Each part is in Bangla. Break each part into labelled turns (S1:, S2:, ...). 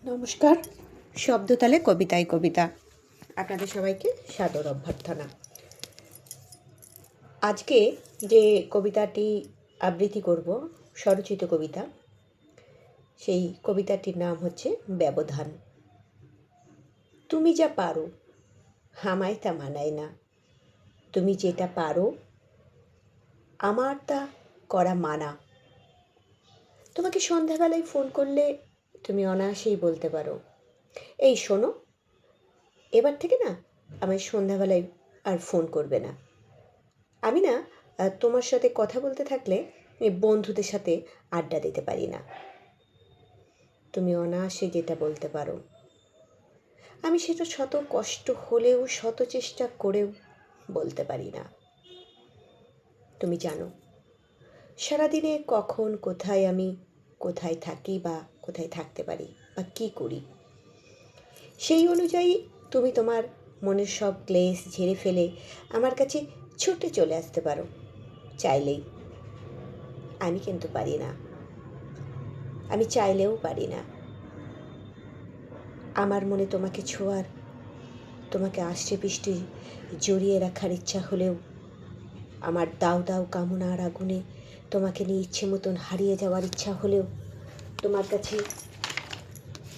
S1: নমস্কার, শব্দতালে কবিতায় কবিতা। আপনাদের সবাইকে সাদর অভ্যর্থনা। আজকে যে কবিতাটি আবৃত্তি করব, স্বরচিত কবিতা, সেই কবিতাটির নাম হচ্ছে ব্যবধান। তুমি যা পারো আমায় তা মানায় না, তুমি যেটা পারো আমার তা করা মানা। তোমাকে সন্ধ্যাবেলায় ফোন করলে তুমি অনায়াসেই বলতে পারো, এই শোনো, এবার থেকে না আমায় সন্ধ্যাবেলায় আর ফোন করবে না। আমি না তোমার সাথে কথা বলতে থাকলে বন্ধুদের সাথে আড্ডা দিতে পারি না। তুমি অনায়াসে যেটা বলতে পারো, আমি সেটা শত কষ্ট হলেও শত চেষ্টা করেও বলতে পারি না। তুমি জানো সারাদিনে কখন কোথায় আমি কোথায় থাকি বা কোথায় থাকতে পারি বা কী করি, সেই অনুযায়ী তুমি তোমার মনের সব ক্লেশ ঝেড়ে ফেলে আমার কাছে ছুটে চলে আসতে পারো চাইলেই। আমি কিন্তু পারি না, আমি চাইলেও পারি না। আমার মনে তোমাকে ছোঁয়ার, তোমাকে আষ্টে পৃষ্ঠে জড়িয়ে রাখার ইচ্ছা হলেও আমার দাউ দাউ কামনার আগুনে তোমাকে নিয়ে ইচ্ছে মতন হারিয়ে যাওয়ার ইচ্ছা হলেও তোমার কাছে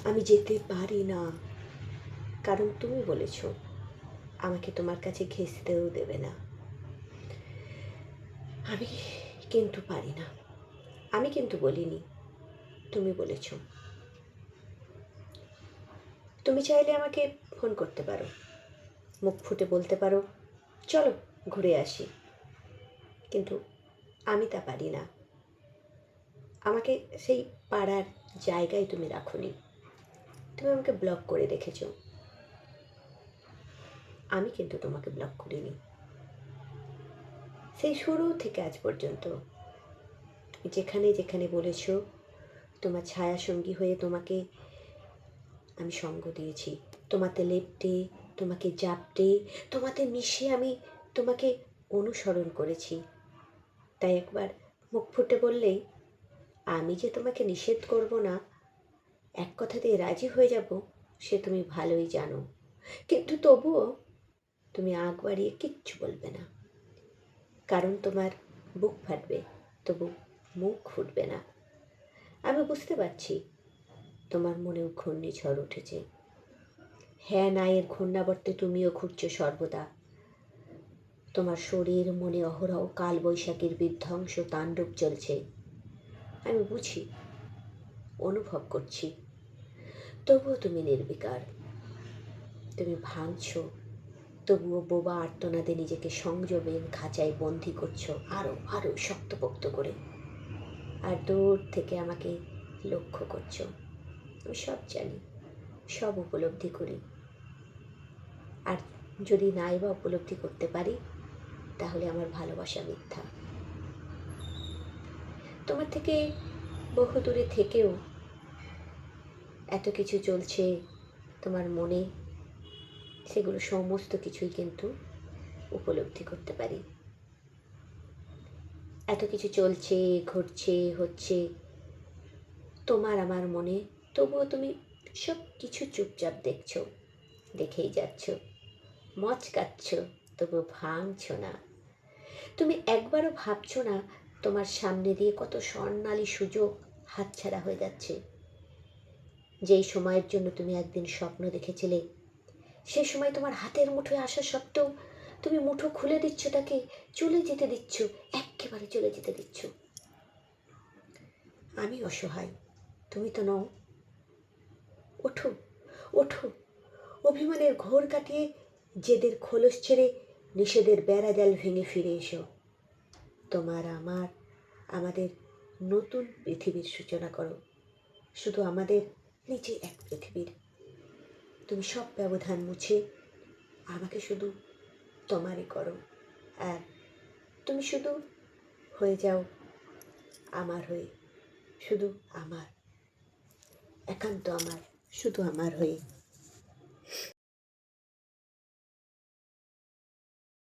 S1: আমি যেতে পারি না। কারণ তুমি বলেছ আমাকে তোমার কাছে ঘেঁষতেও দেবে না। আমি কিন্তু পারি না, আমি কিন্তু বলিনি, তুমি বলেছ। তুমি চাইলে আমাকে ফোন করতে পারো, মুখ ফুটে বলতে পারো চলো ঘুরে আসি, কিন্তু আমি তা পারি না। আমাকে সেই পাড়ার জায়গায় তুমি রাখোনি, তুমি আমাকে ব্লক করে রেখেছ। আমি কিন্তু তোমাকে ব্লক করিনি। সেই শুরু থেকে আজ পর্যন্ত তুমি যেখানে যেখানে বলেছ তোমার ছায়া সঙ্গী হয়ে তোমাকে আমি সঙ্গ দিয়েছি, তোমাতে লেপ্টে, তোমাকে জাপটে, তোমাতে মিশে আমি তোমাকে অনুসরণ করেছি। তাই একবার মুখ ফুটে বললেই আমি যে তোমাকে নিষেধ করব না, এক কথাতেই রাজি হয়ে যাব, সে তুমি ভালোই জানো। কিন্তু তবুও তুমি আগ বাড়িয়ে কিচ্ছু বলবে না, কারণ তোমার বুক ফাটবে তবু মুখ ফুটবে না। আমি বুঝতে পারছি তোমার মনেও ঘূর্ণিঝড় উঠেছে। হ্যাঁ না এর ঘূর্ণাবর্তে তুমিও ঘুরছো সর্বদা। তোমার শরীর মনে অহরহ কালবৈশাখীর বিধ্বংস তাণ্ডব চলছে। আমি বুঝি, অনুভব করছি, তবুও তুমি নির্বিকার। তুমি ভাঙছো, তবুও বোবা আর্তনাদে নিজেকে সংযমের খাঁচায় বন্দি করছো আরও আরও শক্তপোক্ত করে, আর দূর থেকে আমাকে লক্ষ্য করছো। আমি সব জানি, সব উপলব্ধি করি, আর যদি নাই বা উপলব্ধি করতে পারি তাহলে আমার ভালোবাসা মিথ্যা। তোমার থেকে বহু দূরে থেকেও এত কিছু চলছে তোমার মনে, সেগুলো সমস্ত কিছুই কিন্তু উপলব্ধি করতে পারি। এত কিছু চলছে, ঘটছে, হচ্ছে তোমার আমার মনে, তবুও তুমি সব কিছু চুপচাপ দেখছো, দেখেই যাচ্ছ, মচকাচ্ছ, তবুও ভাঙছো না। তুমি একবারও ভাবছো না তোমার সামনে দিয়ে কত স্বর্ণালী সুযোগ হাতছাড়া হয়ে যাচ্ছে। যেই সময়ের জন্য তুমি একদিন স্বপ্ন দেখেছিলে, সে সময় তোমার হাতের মুঠোয় আসা সত্ত্বেও তুমি মুঠো খুলে দিচ্ছ, তাকে চলে যেতে দিচ্ছ, একেবারে চলে যেতে দিচ্ছ। আমি অসহায়, তুমি তো নও। ওঠো, ওঠো, অভিমানের ঘোর কাটিয়ে জেদের খোলস ছেড়ে নিষেধের বেড়াজাল ভেঙে ফিরে এসো। তোমার আমার, আমাদের নতুন পৃথিবীর সূচনা করো, শুধু আমাদের নিজে এক পৃথিবীর। তুমি সব ব্যবধান মুছে আমাকে শুধু তোমারই করো, আর তুমি শুধু হয়ে যাও আমার হয়ে, শুধু আমার, একান্ত আমার, শুধু আমার হয়ে।